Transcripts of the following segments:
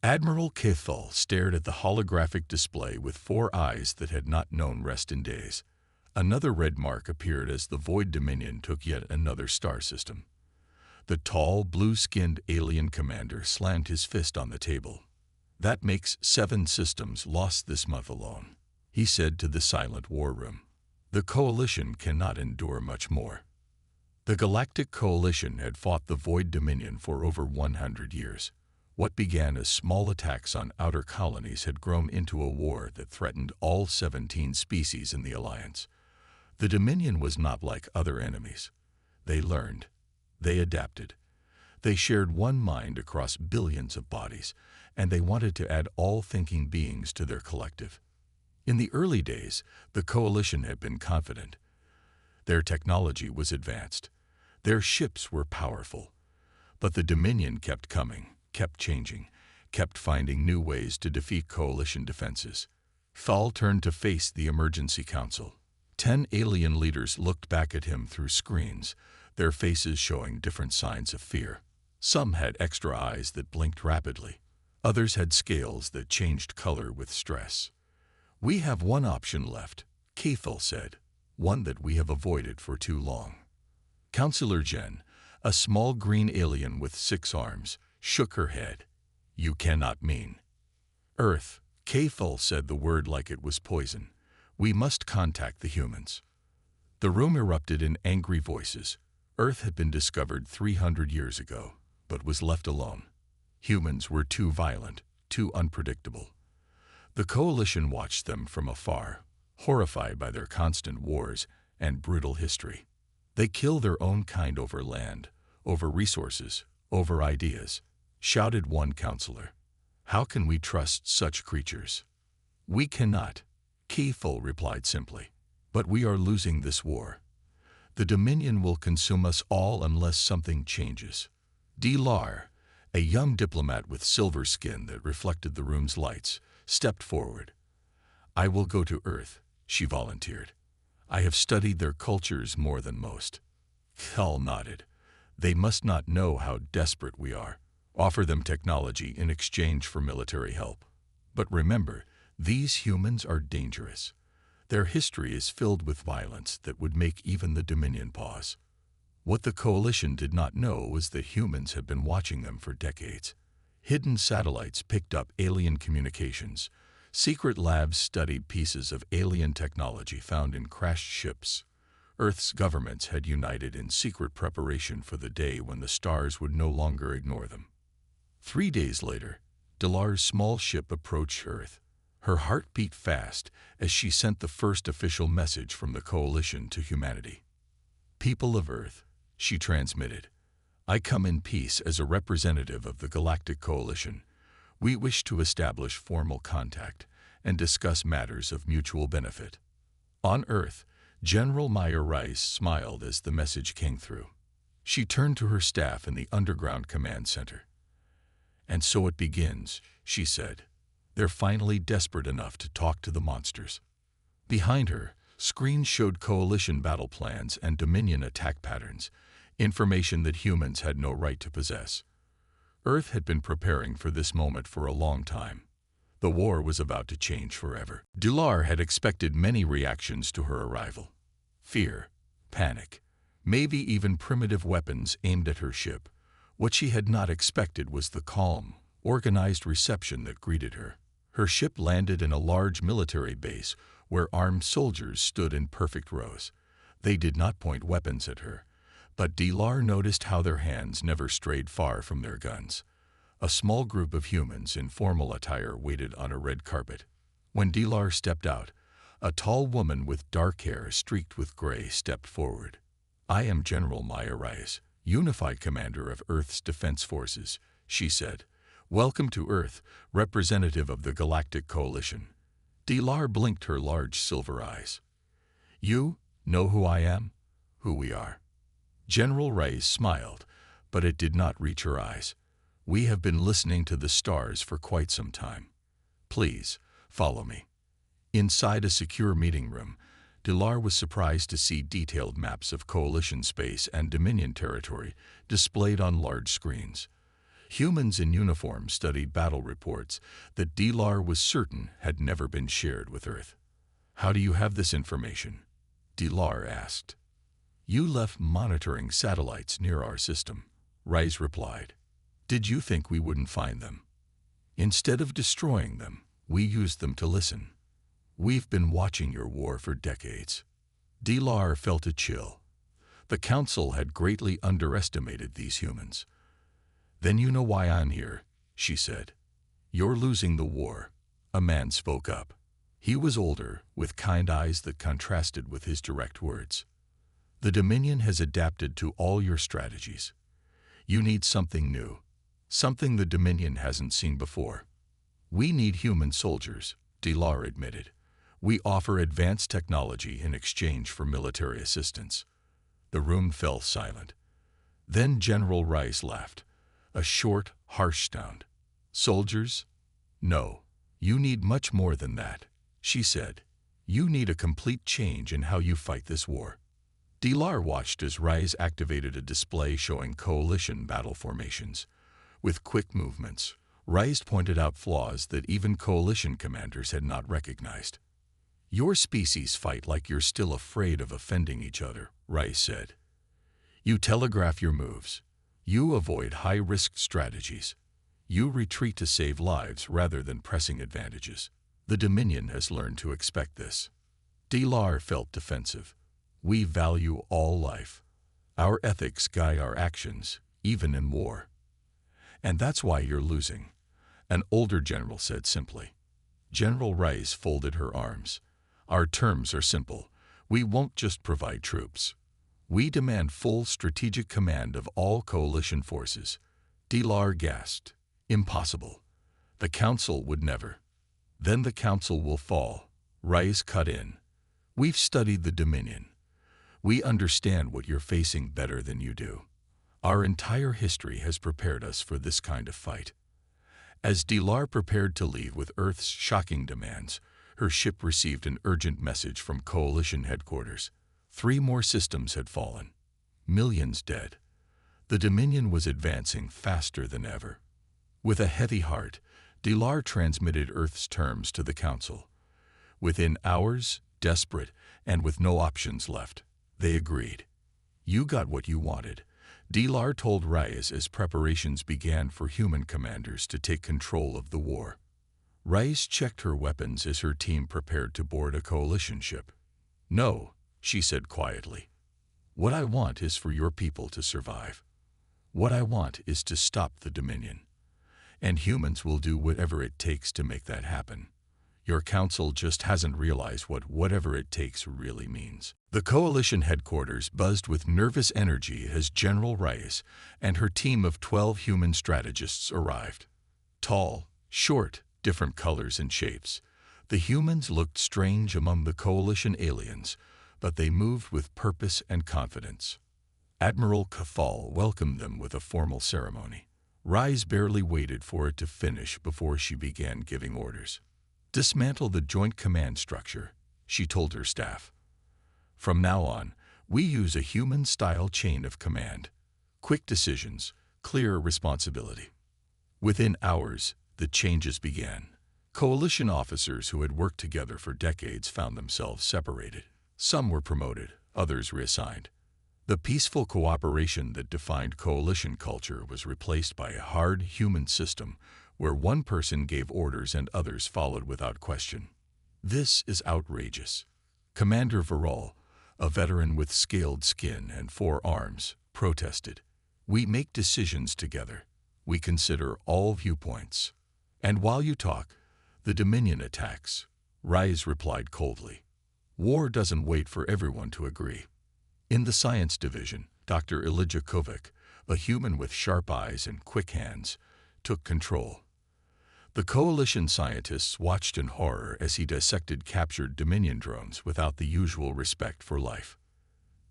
Admiral Kithal stared at the holographic display with 4 eyes that had not known rest in days. Another red mark appeared as the Void Dominion took yet another star system. The tall, blue-skinned alien commander slammed his fist on the table. "That makes 7 systems lost this month alone," he said to the silent war room. "The Coalition cannot endure much more." The Galactic Coalition had fought the Void Dominion for over 100 years. What began as small attacks on outer colonies had grown into a war that threatened all 17 species in the Alliance. The Dominion was not like other enemies. They learned. They adapted. They shared one mind across billions of bodies, and they wanted to add all thinking beings to their collective. In the early days, the Coalition had been confident. Their technology was advanced. Their ships were powerful. But the Dominion kept coming, kept changing, kept finding new ways to defeat Coalition defenses. Thal turned to face the Emergency Council. 10 alien leaders looked back at him through screens, their faces showing different signs of fear. Some had extra eyes that blinked rapidly. Others had scales that changed color with stress. "We have one option left," Kethel said, "one that we have avoided for too long." Counselor Jen, a small green alien with 6 arms, shook her head. "You cannot mean." "Earth," Kethel said the word like it was poison. "We must contact the humans." The room erupted in angry voices. Earth had been discovered 300 years ago, but was left alone. Humans were too violent, too unpredictable. The Coalition watched them from afar, horrified by their constant wars and brutal history. They kill their own kind over land, over resources, over ideas, shouted one counselor. "How can we trust such creatures?" "We cannot," Kethel replied simply. "But we are losing this war. The Dominion will consume us all unless something changes." Dilar, a young diplomat with silver skin that reflected the room's lights, stepped forward. "I will go to Earth," she volunteered. "I have studied their cultures more than most." Thal nodded. "They must not know how desperate we are. Offer them technology in exchange for military help. But remember, these humans are dangerous. Their history is filled with violence that would make even the Dominion pause." What the Coalition did not know was that humans had been watching them for decades. Hidden satellites picked up alien communications. Secret labs studied pieces of alien technology found in crashed ships. Earth's governments had united in secret preparation for the day when the stars would no longer ignore them. 3 days later, Dilar's small ship approached Earth. Her heart beat fast as she sent the first official message from the Coalition to humanity. "People of Earth," she transmitted, "I come in peace as a representative of the Galactic Coalition. We wish to establish formal contact and discuss matters of mutual benefit." On Earth, General Meyer Rice smiled as the message came through. She turned to her staff in the Underground Command Center. "And so it begins," she said. "They're finally desperate enough to talk to the monsters." Behind her, screens showed Coalition battle plans and Dominion attack patterns, information that humans had no right to possess. Earth had been preparing for this moment for a long time. The war was about to change forever. Dilar had expected many reactions to her arrival. Fear, panic, maybe even primitive weapons aimed at her ship. What she had not expected was the calm, organized reception that greeted her. Her ship landed in a large military base where armed soldiers stood in perfect rows. They did not point weapons at her, but Dilar noticed how their hands never strayed far from their guns. A small group of humans in formal attire waited on a red carpet. When Dilar stepped out, a tall woman with dark hair streaked with gray stepped forward. "I am General Meyer Rice, Unified Commander of Earth's Defense Forces," she said. "Welcome to Earth, representative of the Galactic Coalition." Dilar blinked her large silver eyes. "You know who I am? Who we are?" General Rice smiled, but it did not reach her eyes. "We have been listening to the stars for quite some time. Please, follow me." Inside a secure meeting room, Dilar was surprised to see detailed maps of Coalition space and Dominion territory displayed on large screens. Humans in uniform studied battle reports that Dilar was certain had never been shared with Earth. "How do you have this information?" Dilar asked. "You left monitoring satellites near our system," Rise replied. "Did you think we wouldn't find them? Instead of destroying them, we used them to listen. We've been watching your war for decades." Dilar felt a chill. The Council had greatly underestimated these humans. "Then you know why I'm here," she said. "You're losing the war." A man spoke up. He was older, with kind eyes that contrasted with his direct words. "The Dominion has adapted to all your strategies. You need something new, something the Dominion hasn't seen before." "We need human soldiers," Dilar admitted. "We offer advanced technology in exchange for military assistance." The room fell silent. Then General Rice laughed, a short, harsh sound. "Soldiers? No, you need much more than that," she said. "You need a complete change in how you fight this war." Dilar watched as Rice activated a display showing coalition battle formations. With quick movements, Rice pointed out flaws that even coalition commanders had not recognized. "Your species fight like you're still afraid of offending each other," Rice said. "You telegraph your moves. You avoid high-risk strategies. You retreat to save lives rather than pressing advantages. The Dominion has learned to expect this." Dilar felt defensive. "We value all life. Our ethics guide our actions, even in war." "And that's why you're losing," an older general said simply. General Rice folded her arms. "Our terms are simple. We won't just provide troops. We demand full strategic command of all coalition forces." Dilar gasped. "Impossible. The Council would never." "Then the Council will fall," Rice cut in. "We've studied the Dominion. We understand what you're facing better than you do. Our entire history has prepared us for this kind of fight." As Dilar prepared to leave with Earth's shocking demands, her ship received an urgent message from Coalition headquarters. 3 more systems had fallen. Millions dead. The Dominion was advancing faster than ever. With a heavy heart, Dilar transmitted Earth's terms to the Council. Within hours, desperate, and with no options left, they agreed. "You got what you wanted," Dilar told Rice as preparations began for human commanders to take control of the war. Rice checked her weapons as her team prepared to board a coalition ship. "No," she said quietly. "What I want is for your people to survive. What I want is to stop the Dominion. And humans will do whatever it takes to make that happen. Your Council just hasn't realized what whatever it takes really means." The Coalition headquarters buzzed with nervous energy as General Rice and her team of 12 human strategists arrived. Tall, short, different colors and shapes, the humans looked strange among the Coalition aliens, but they moved with purpose and confidence. Admiral Cathal welcomed them with a formal ceremony. Rice barely waited for it to finish before she began giving orders. "Dismantle the Joint Command structure," she told her staff. "From now on, we use a human-style chain of command. Quick decisions, clear responsibility." Within hours, the changes began. Coalition officers who had worked together for decades found themselves separated. Some were promoted, others reassigned. The peaceful cooperation that defined coalition culture was replaced by a hard human system where one person gave orders and others followed without question. "This is outrageous," Commander Varol, a veteran with scaled skin and 4 arms, protested. "We make decisions together. We consider all viewpoints. And while you talk, the Dominion attacks," Rice replied coldly. "War doesn't wait for everyone to agree." In the science division, Dr. Elijah Kovac, a human with sharp eyes and quick hands, took control. The Coalition scientists watched in horror as he dissected captured Dominion drones without the usual respect for life.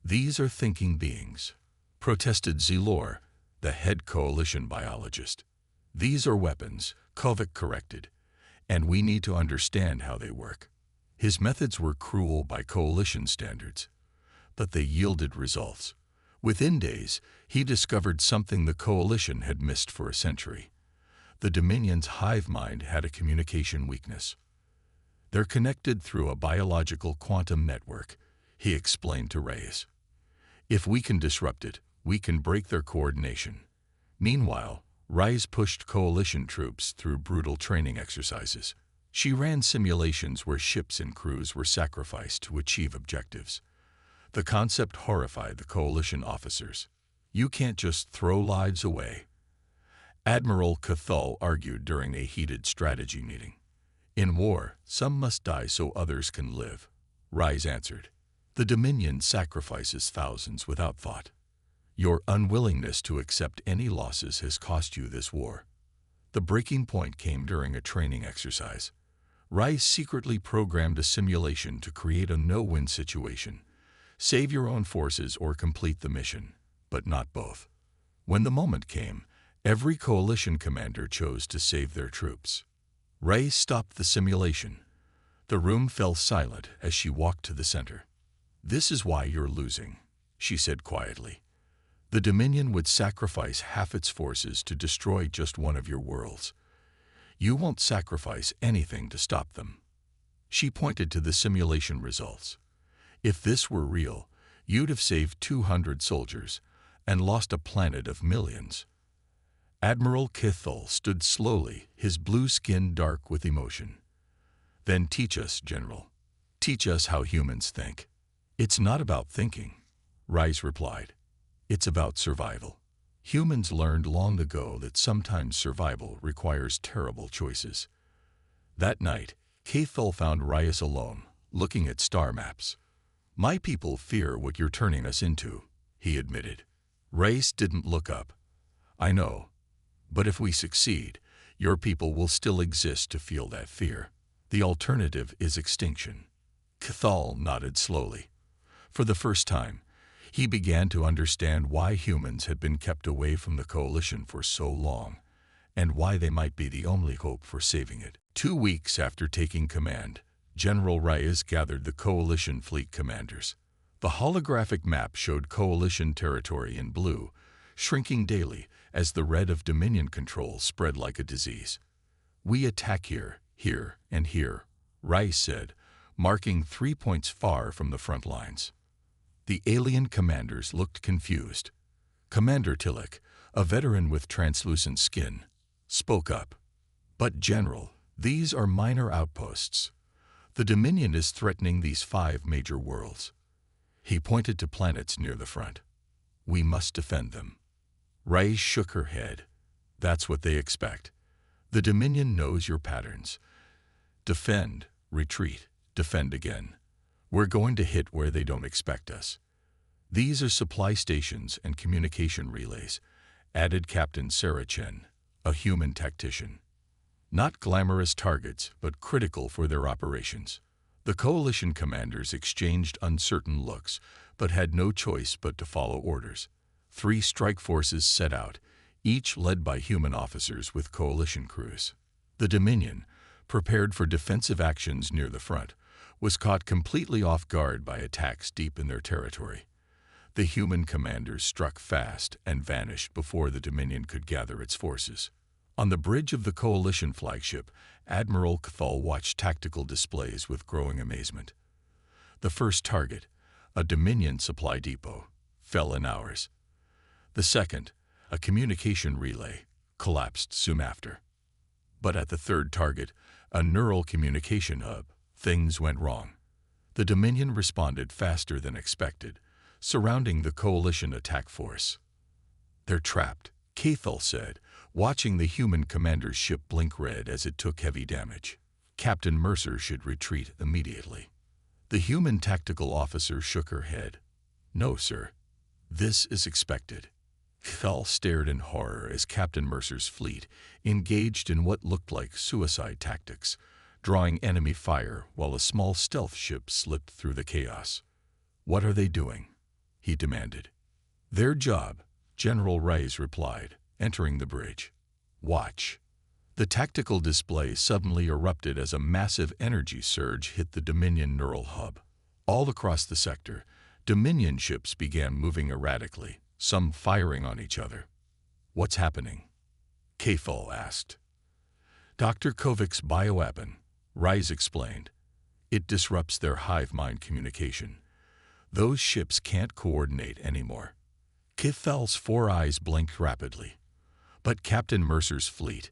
"These are thinking beings," protested Zilor, the head Coalition biologist. "These are weapons," Kovac corrected, "and we need to understand how they work." His methods were cruel by Coalition standards, but they yielded results. Within days, he discovered something the Coalition had missed for a century. The Dominion's hive mind had a communication weakness. They're connected through a biological quantum network, he explained to Reyes. If we can disrupt it, we can break their coordination. Meanwhile, Reyes pushed Coalition troops through brutal training exercises. She ran simulations where ships and crews were sacrificed to achieve objectives. The concept horrified the Coalition officers. You can't just throw lives away. Admiral Cathal argued during a heated strategy meeting. In war, some must die so others can live, Reyes answered. The Dominion sacrifices thousands without thought. Your unwillingness to accept any losses has cost you this war. The breaking point came during a training exercise. Reyes secretly programmed a simulation to create a no-win situation. Save your own forces or complete the mission, but not both. When the moment came, every Coalition commander chose to save their troops. Reyes stopped the simulation. The room fell silent as she walked to the center. This is why you're losing, she said quietly. The Dominion would sacrifice half its forces to destroy just one of your worlds. You won't sacrifice anything to stop them. She pointed to the simulation results. If this were real, you'd have saved 200 soldiers and lost a planet of millions. Admiral Cathal stood slowly, his blue skin dark with emotion. Then teach us, General. Teach us how humans think. It's not about thinking, Reyes replied. It's about survival. Humans learned long ago that sometimes survival requires terrible choices. That night, Cathal found Reyes alone, looking at star maps. My people fear what you're turning us into, he admitted. Reyes didn't look up. I know. But if we succeed, your people will still exist to feel that fear. The alternative is extinction. Cathal nodded slowly. For the first time, he began to understand why humans had been kept away from the Coalition for so long, and why they might be the only hope for saving it. 2 weeks after taking command, General Reyes gathered the Coalition fleet commanders. The holographic map showed Coalition territory in blue, shrinking daily as the red of Dominion control spread like a disease. We attack here, here, and here, Reyes said, marking 3 points far from the front lines. The alien commanders looked confused. Commander Tillich, a veteran with translucent skin, spoke up. But General, these are minor outposts. The Dominion is threatening these 5 major worlds. He pointed to planets near the front. We must defend them. Reyes shook her head. That's what they expect. The Dominion knows your patterns. Defend, retreat, defend again. We're going to hit where they don't expect us. These are supply stations and communication relays, added Captain Sarah Chen, a human tactician. Not glamorous targets, but critical for their operations. The Coalition commanders exchanged uncertain looks, but had no choice but to follow orders. 3 strike forces set out, each led by human officers with Coalition crews. The Dominion, prepared for defensive actions near the front, was caught completely off guard by attacks deep in their territory. The human commanders struck fast and vanished before the Dominion could gather its forces. On the bridge of the Coalition flagship, Admiral Cathal watched tactical displays with growing amazement. The first target, a Dominion supply depot, fell in hours. The second, a communication relay, collapsed soon after. But at the third target, a neural communication hub, things went wrong. The Dominion responded faster than expected, surrounding the Coalition attack force. They're trapped, Cathal said, watching the human commander's ship blink red as it took heavy damage. Captain Mercer should retreat immediately. The human tactical officer shook her head. No, sir. This is expected. Cathal stared in horror as Captain Mercer's fleet engaged in what looked like suicide tactics, drawing enemy fire while a small stealth ship slipped through the chaos. What are they doing? He demanded. Their job, General Reyes replied, entering the bridge. Watch. The tactical display suddenly erupted as a massive energy surge hit the Dominion neural hub. All across the sector, Dominion ships began moving erratically, some firing on each other. "What's happening?" Kefal asked. "Dr. Kovic's bioweapon," Rise explained. "It disrupts their hive mind communication. Those ships can't coordinate anymore." Kefal's 4 eyes blinked rapidly. "But Captain Mercer's fleet."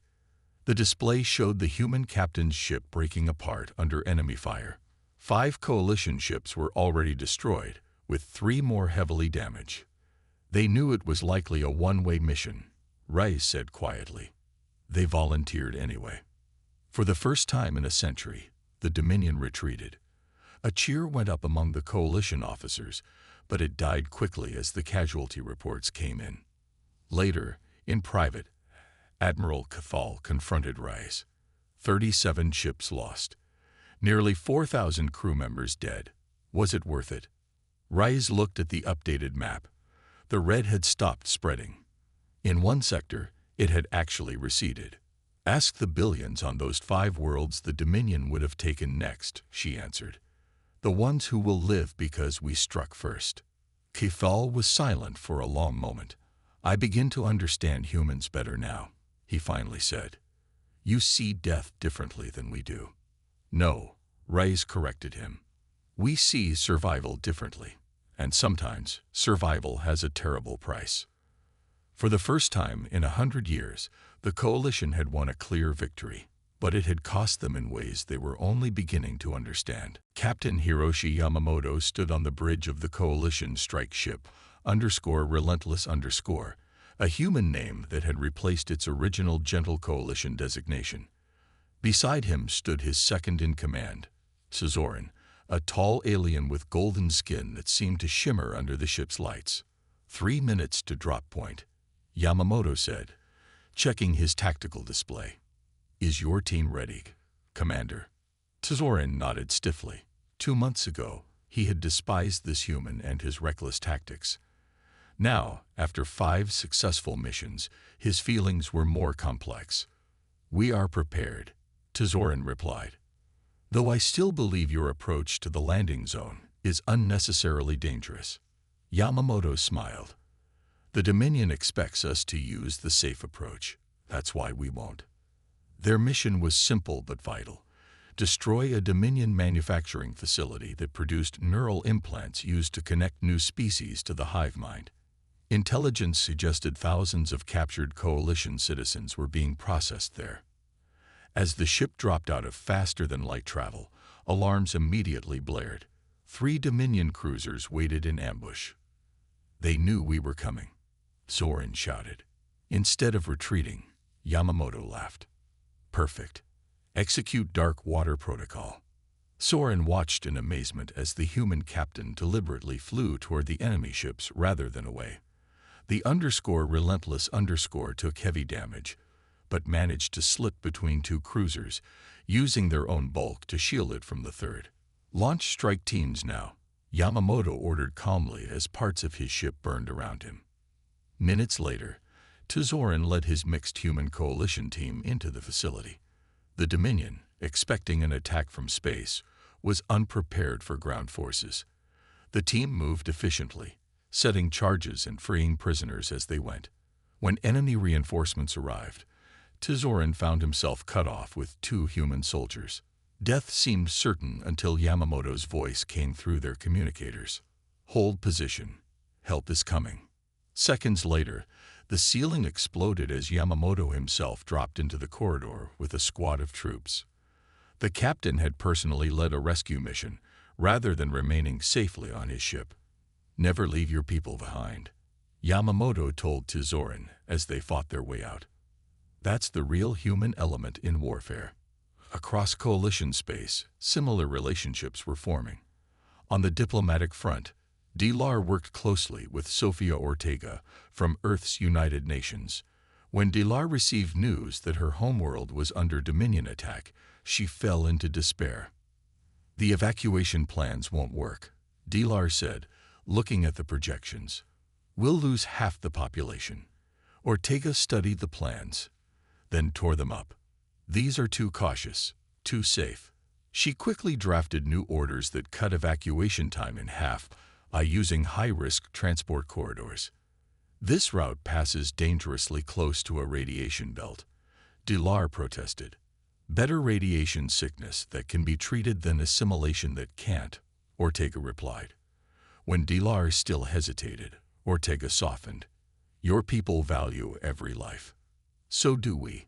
The display showed the human captain's ship breaking apart under enemy fire. 5 coalition ships were already destroyed, with 3 more heavily damaged. "They knew it was likely a one-way mission," Rise said quietly. "They volunteered anyway." For the first time in a century, the Dominion retreated. A cheer went up among the coalition officers, but it died quickly as the casualty reports came in. Later, in private, Admiral Kefal confronted Rise. 37 ships lost. Nearly 4,000 crew members dead. Was it worth it? Rise looked at the updated map. The red had stopped spreading. In one sector, it had actually receded. "Ask the billions on those 5 worlds the Dominion would have taken next," she answered. "The ones who will live because we struck first." Kefal was silent for a long moment. "I begin to understand humans better now," he finally said. "You see death differently than we do." "No," Rise corrected him. "We see survival differently, and sometimes survival has a terrible price." For the first time in 100 years, the coalition had won a clear victory, but it had cost them in ways they were only beginning to understand. Captain Hiroshi Yamamoto stood on the bridge of the coalition strike ship, _Relentless_, a human name that had replaced its original gentle coalition designation. Beside him stood his second-in-command, Tizorin, a tall alien with golden skin that seemed to shimmer under the ship's lights. 3 minutes to drop point," Yamamoto said, checking his tactical display. "Is your team ready, Commander?" Tizorin nodded stiffly. 2 months ago, he had despised this human and his reckless tactics. Now, after 5 successful missions, his feelings were more complex. "We are prepared," Tizorin replied. "Though I still believe your approach to the landing zone is unnecessarily dangerous." Yamamoto smiled. "The Dominion expects us to use the safe approach. That's why we won't." Their mission was simple but vital. Destroy a Dominion manufacturing facility that produced neural implants used to connect new species to the hive mind. Intelligence suggested thousands of captured coalition citizens were being processed there. As the ship dropped out of faster-than-light travel, alarms immediately blared. 3 Dominion cruisers waited in ambush. "They knew we were coming," Zorin shouted. Instead of retreating, Yamamoto laughed. "Perfect. Execute dark water protocol." Zorin watched in amazement as the human captain deliberately flew toward the enemy ships rather than away. The _Relentless_ took heavy damage, but managed to slip between 2 cruisers, using their own bulk to shield it from the third. "Launch strike teams now," Yamamoto ordered calmly as parts of his ship burned around him. Minutes later, Tizorin led his mixed human coalition team into the facility. The Dominion, expecting an attack from space, was unprepared for ground forces. The team moved efficiently, setting charges and freeing prisoners as they went. When enemy reinforcements arrived, Tizorin found himself cut off with 2 human soldiers. Death seemed certain until Yamamoto's voice came through their communicators. "Hold position. Help is coming." Seconds later, the ceiling exploded as Yamamoto himself dropped into the corridor with a squad of troops. The captain had personally led a rescue mission, rather than remaining safely on his ship. "Never leave your people behind," Yamamoto told Tizorin as they fought their way out. That's the real human element in warfare. Across coalition space, similar relationships were forming. On the diplomatic front, Dilar worked closely with Sofia Ortega from Earth's United Nations. When Dilar received news that her homeworld was under Dominion attack, she fell into despair. "The evacuation plans won't work," Dilar said, looking at the projections. "We'll lose half the population." Ortega studied the plans, then tore them up. "These are too cautious, too safe." She quickly drafted new orders that cut evacuation time in half, by using high-risk transport corridors. This route passes dangerously close to a radiation belt. Dilar protested. Better radiation sickness that can be treated than assimilation that can't, Ortega replied. When Dilar still hesitated, Ortega softened. Your people value every life. So do we.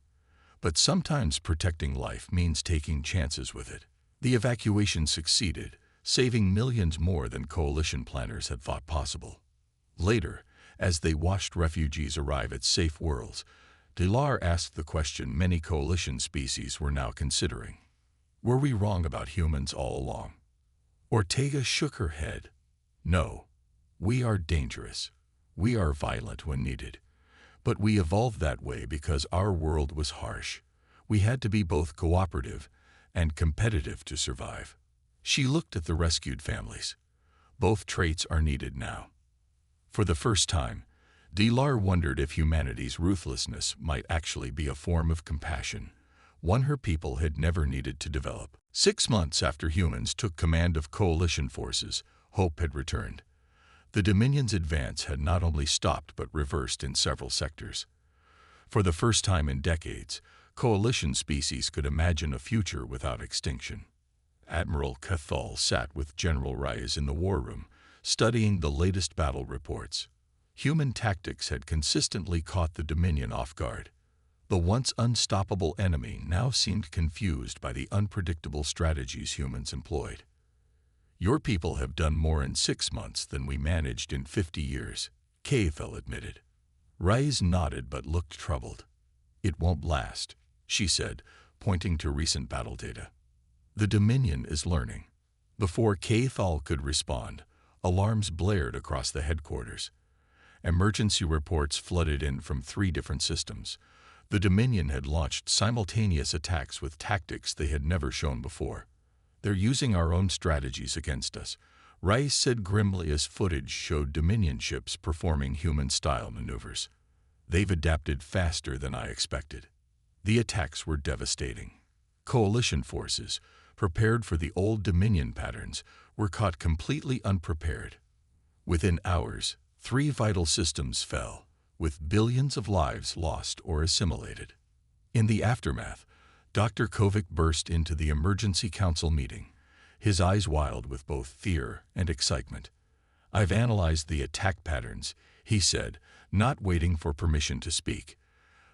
But sometimes protecting life means taking chances with it. The evacuation succeeded, saving millions more than coalition planners had thought possible. Later, as they watched refugees arrive at safe worlds, Dilar asked the question many coalition species were now considering. Were we wrong about humans all along? Ortega shook her head. No, we are dangerous. We are violent when needed. But we evolved that way because our world was harsh. We had to be both cooperative and competitive to survive. She looked at the rescued families. Both traits are needed now. For the first time, Dilar wondered if humanity's ruthlessness might actually be a form of compassion, one her people had never needed to develop. 6 months after humans took command of coalition forces, hope had returned. The Dominion's advance had not only stopped but reversed in several sectors. For the first time in decades, coalition species could imagine a future without extinction. Admiral Cathal sat with General Reyes in the war room, studying the latest battle reports. Human tactics had consistently caught the Dominion off guard. The once unstoppable enemy now seemed confused by the unpredictable strategies humans employed. Your people have done more in 6 months than we managed in 50 years, Cathal admitted. Reyes nodded but looked troubled. It won't last, she said, pointing to recent battle data. The Dominion is learning. Before Cathal could respond, alarms blared across the headquarters. Emergency reports flooded in from 3 different systems. The Dominion had launched simultaneous attacks with tactics they had never shown before. They're using our own strategies against us, Rice said grimly as footage showed Dominion ships performing human-style maneuvers. They've adapted faster than I expected. The attacks were devastating. Coalition forces, prepared for the old Dominion patterns, were caught completely unprepared. Within hours, 3 vital systems fell, with billions of lives lost or assimilated. In the aftermath, Dr. Kovic burst into the emergency council meeting, his eyes wild with both fear and excitement. I've analyzed the attack patterns, he said, not waiting for permission to speak.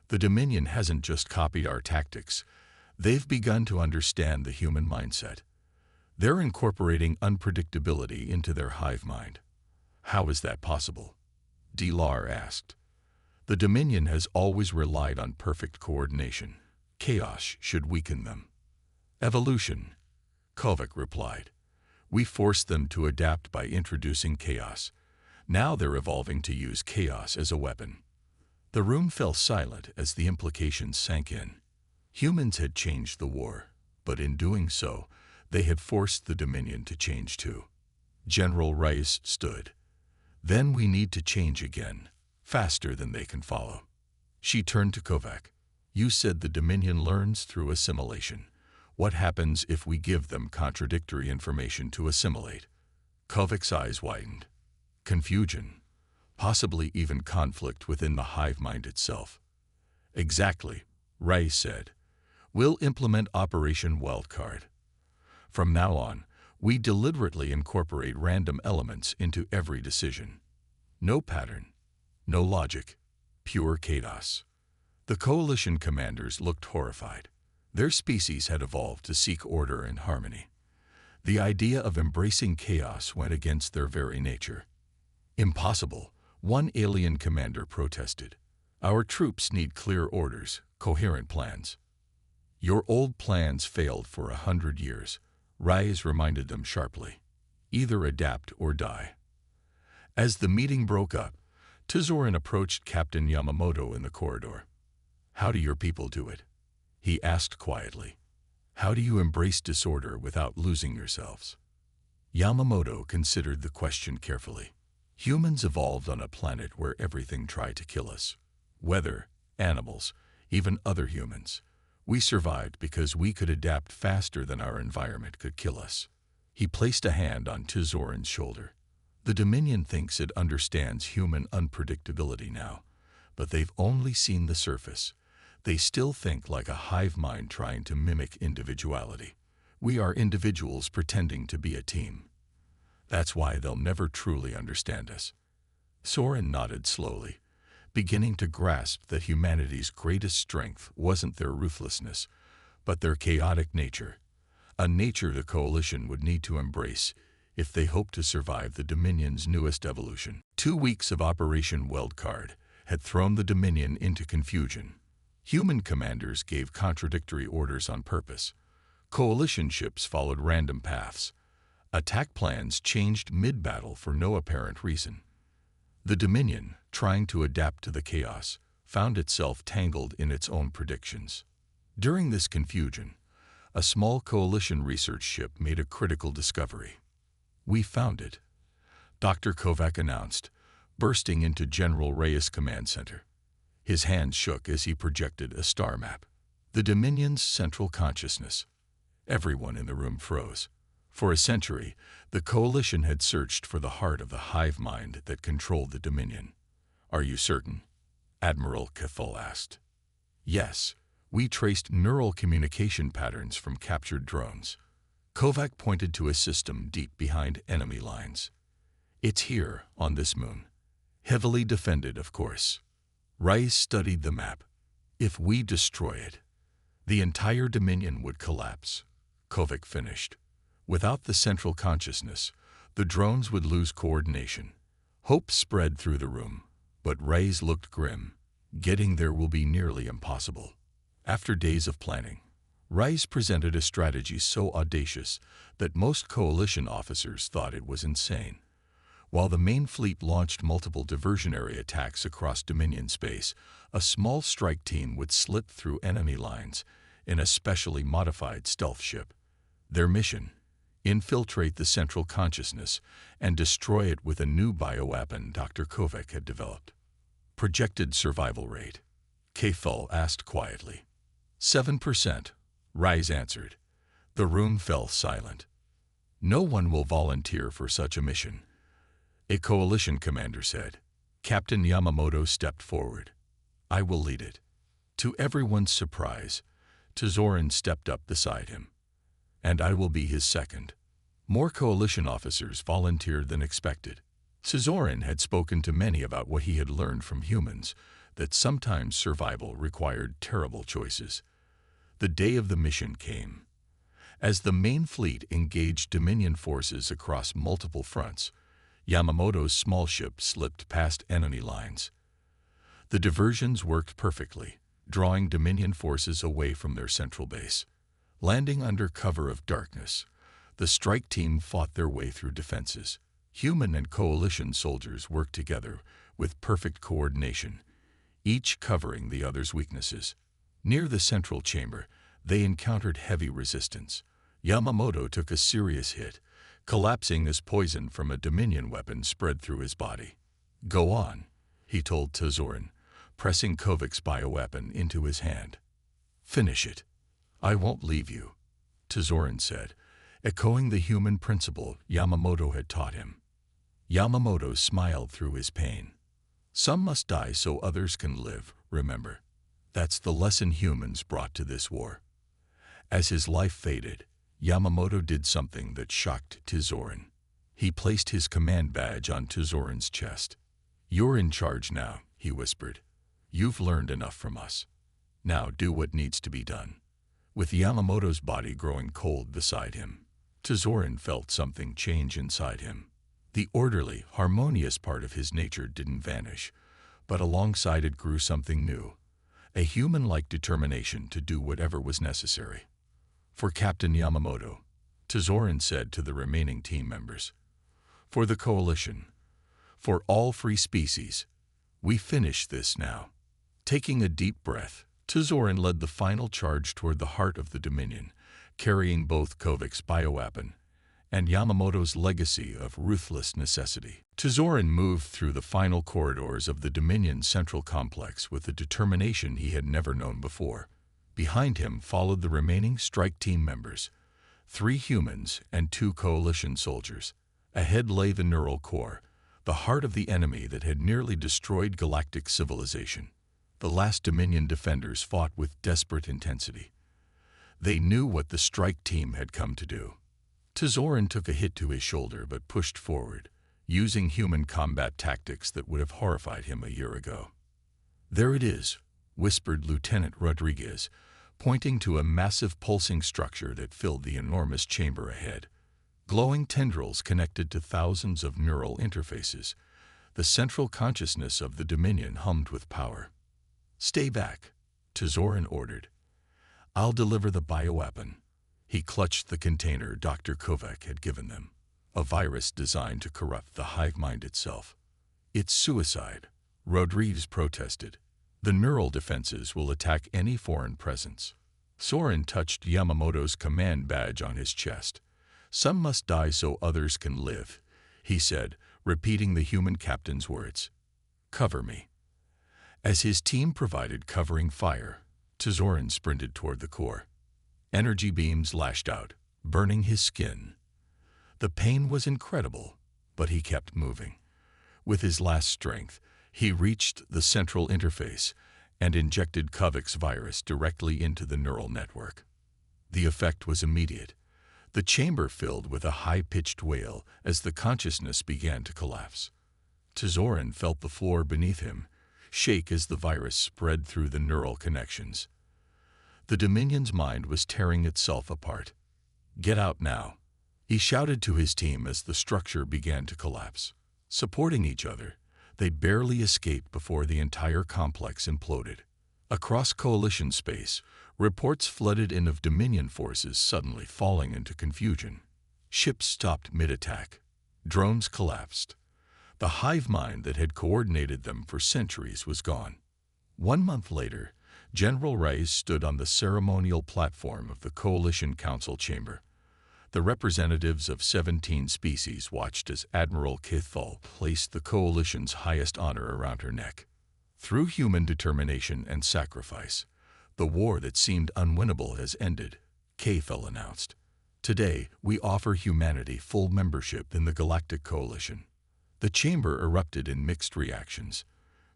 The Dominion hasn't just copied our tactics. They've begun to understand the human mindset. They're incorporating unpredictability into their hive mind. How is that possible? Dilar asked. The Dominion has always relied on perfect coordination. Chaos should weaken them. Evolution, Kovic replied. We forced them to adapt by introducing chaos. Now they're evolving to use chaos as a weapon. The room fell silent as the implications sank in. Humans had changed the war, but in doing so, they had forced the Dominion to change too. General Rice stood. Then we need to change again, faster than they can follow. She turned to Kovac. You said the Dominion learns through assimilation. What happens if we give them contradictory information to assimilate? Kovac's eyes widened. Confusion, possibly even conflict within the hive mind itself. Exactly, Rice said. We'll implement Operation Wildcard. From now on, we deliberately incorporate random elements into every decision. No pattern, no logic, pure chaos. The coalition commanders looked horrified. Their species had evolved to seek order and harmony. The idea of embracing chaos went against their very nature. Impossible, one alien commander protested. Our troops need clear orders, coherent plans. Your old plans failed for 100 years, Rice reminded them sharply. Either adapt or die. As the meeting broke up, Tizorin approached Captain Yamamoto in the corridor. How do your people do it? He asked quietly. How do you embrace disorder without losing yourselves? Yamamoto considered the question carefully. Humans evolved on a planet where everything tried to kill us. Weather, animals, even other humans. We survived because we could adapt faster than our environment could kill us. He placed a hand on Tizorin's shoulder. The Dominion thinks it understands human unpredictability now, but they've only seen the surface. They still think like a hive mind trying to mimic individuality. We are individuals pretending to be a team. That's why they'll never truly understand us. Soren nodded slowly, beginning to grasp that humanity's greatest strength wasn't their ruthlessness, but their chaotic nature, a nature the Coalition would need to embrace if they hoped to survive the Dominion's newest evolution. 2 weeks of Operation Wildcard had thrown the Dominion into confusion. Human commanders gave contradictory orders on purpose. Coalition ships followed random paths. Attack plans changed mid-battle for no apparent reason. The Dominion, trying to adapt to the chaos, found itself tangled in its own predictions. During this confusion, a small Coalition research ship made a critical discovery. "We found it," Dr. Kovac announced, bursting into General Reyes' command center. His hands shook as he projected a star map. The Dominion's central consciousness. Everyone in the room froze. For a century, the Coalition had searched for the heart of the hive mind that controlled the Dominion. "Are you certain?" Admiral Cathol asked. "Yes, we traced neural communication patterns from captured drones." Kovac pointed to a system deep behind enemy lines. "It's here, on this moon. Heavily defended, of course." Rice studied the map. "If we destroy it, the entire Dominion would collapse," Kovac finished. "Without the central consciousness, the drones would lose coordination." Hope spread through the room, but Rice looked grim. "Getting there will be nearly impossible." After days of planning, Rice presented a strategy so audacious that most Coalition officers thought it was insane. While the main fleet launched multiple diversionary attacks across Dominion space, a small strike team would slip through enemy lines in a specially modified stealth ship. Their mission: infiltrate the central consciousness and destroy it with a new bioweapon Dr. Kovac had developed. "Projected survival rate?" Cathol asked quietly. 7%, Rice answered. The room fell silent. "No one will volunteer for such a mission," a Coalition commander said. Captain Yamamoto stepped forward. "I will lead it." To everyone's surprise, Tezorin stepped up beside him. "And I will be his second." More Coalition officers volunteered than expected. Tezorin had spoken to many about what he had learned from humans, that sometimes survival required terrible choices. The day of the mission came. As the main fleet engaged Dominion forces across multiple fronts, Yamamoto's small ship slipped past enemy lines. The diversions worked perfectly, drawing Dominion forces away from their central base. Landing under cover of darkness, the strike team fought their way through defenses. Human and Coalition soldiers worked together with perfect coordination, each covering the other's weaknesses. Near the central chamber, they encountered heavy resistance. Yamamoto took a serious hit, collapsing as poison from a Dominion weapon spread through his body. "Go on," he told Tezorin, pressing Kovac's bioweapon into his hand. "Finish it." "I won't leave you," Tezorin said, echoing the human principle Yamamoto had taught him. Yamamoto smiled through his pain. "Some must die so others can live, remember. That's the lesson humans brought to this war." As his life faded, Yamamoto did something that shocked Tezorin. He placed his command badge on Tezorin's chest. "You're in charge now," he whispered. "You've learned enough from us. Now do what needs to be done." With Yamamoto's body growing cold beside him, Tezorin felt something change inside him. The orderly, harmonious part of his nature didn't vanish, but alongside it grew something new, a human-like determination to do whatever was necessary. "For Captain Yamamoto," Tezorin said to the remaining team members. "For the Coalition. For all free species. We finish this now." Taking a deep breath, Tezorin led the final charge toward the heart of the Dominion, carrying both Kovac's bioweapon and Yamamoto's legacy of ruthless necessity. Tezorin moved through the final corridors of the Dominion Central Complex with a determination he had never known before. Behind him followed the remaining strike team members, 3 humans and 2 Coalition soldiers. Ahead lay the neural core, the heart of the enemy that had nearly destroyed galactic civilization. The last Dominion defenders fought with desperate intensity. They knew what the strike team had come to do. Tezorin took a hit to his shoulder but pushed forward, using human combat tactics that would have horrified him a year ago. "There it is," whispered Lieutenant Rodriguez, pointing to a massive pulsing structure that filled the enormous chamber ahead. Glowing tendrils connected to thousands of neural interfaces. The central consciousness of the Dominion hummed with power. "Stay back," Tezorin ordered. "I'll deliver the bioweapon." He clutched the container Dr. Kovac had given them, a virus designed to corrupt the hive mind itself. "It's suicide," Rodriguez protested. "The neural defenses will attack any foreign presence." Soren touched Yamamoto's command badge on his chest. "Some must die so others can live," he said, repeating the human captain's words. "Cover me." As his team provided covering fire, Tezorin sprinted toward the core. Energy beams lashed out, burning his skin. The pain was incredible, but he kept moving. With his last strength, he reached the central interface and injected Kovac's virus directly into the neural network. The effect was immediate. The chamber filled with a high-pitched wail as the consciousness began to collapse. Tezorin felt the floor beneath him shake as the virus spread through the neural connections. The Dominion's mind was tearing itself apart. "Get out now," he shouted to his team as the structure began to collapse. Supporting each other, they barely escaped before the entire complex imploded. Across Coalition space, reports flooded in of Dominion forces suddenly falling into confusion. Ships stopped mid-attack. Drones collapsed. The hive mind that had coordinated them for centuries was gone. 1 month later, General Reyes stood on the ceremonial platform of the Coalition Council chamber. The representatives of 17 species watched as Admiral Kithal placed the Coalition's highest honor around her neck. Through human determination and sacrifice, the war that seemed unwinnable has ended, Kithal announced. "Today, we offer humanity full membership in the Galactic Coalition." The chamber erupted in mixed reactions.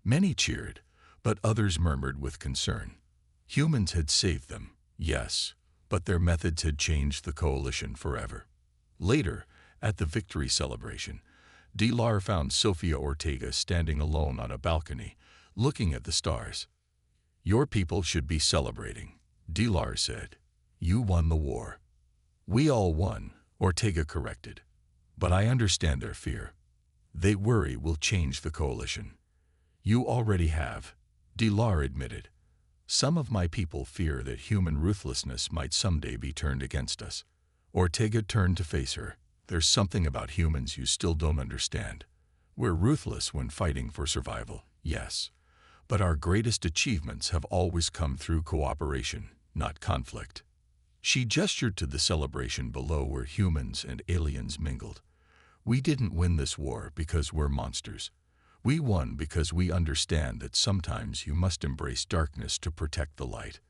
Many cheered, but others murmured with concern. Humans had saved them, yes, but their methods had changed the Coalition forever. Later, at the victory celebration, Dilar found Sofia Ortega standing alone on a balcony, looking at the stars. "Your people should be celebrating," Dilar said. "You won the war." "We all won," Ortega corrected. "But I understand their fear. They worry we'll change the Coalition." "You already have," Dilar admitted. "Some of my people fear that human ruthlessness might someday be turned against us." Ortega turned to face her. "There's something about humans you still don't understand. We're ruthless when fighting for survival, yes. But our greatest achievements have always come through cooperation, not conflict." She gestured to the celebration below where humans and aliens mingled. "We didn't win this war because we're monsters. We won because we understand that sometimes you must embrace darkness to protect the light."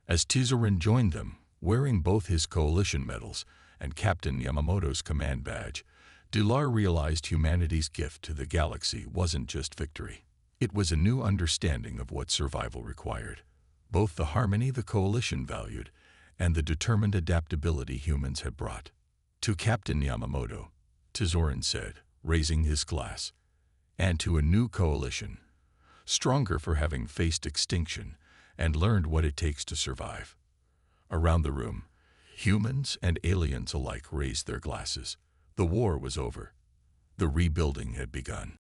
As Tezorin joined them, wearing both his Coalition medals and Captain Yamamoto's command badge, Dilar realized humanity's gift to the galaxy wasn't just victory. It was a new understanding of what survival required, both the harmony the Coalition valued and the determined adaptability humans had brought. To Captain Yamamoto, Tezorin said, raising his glass, "and to a new Coalition, stronger for having faced extinction and learned what it takes to survive." Around the room, humans and aliens alike raised their glasses. The war was over. The rebuilding had begun.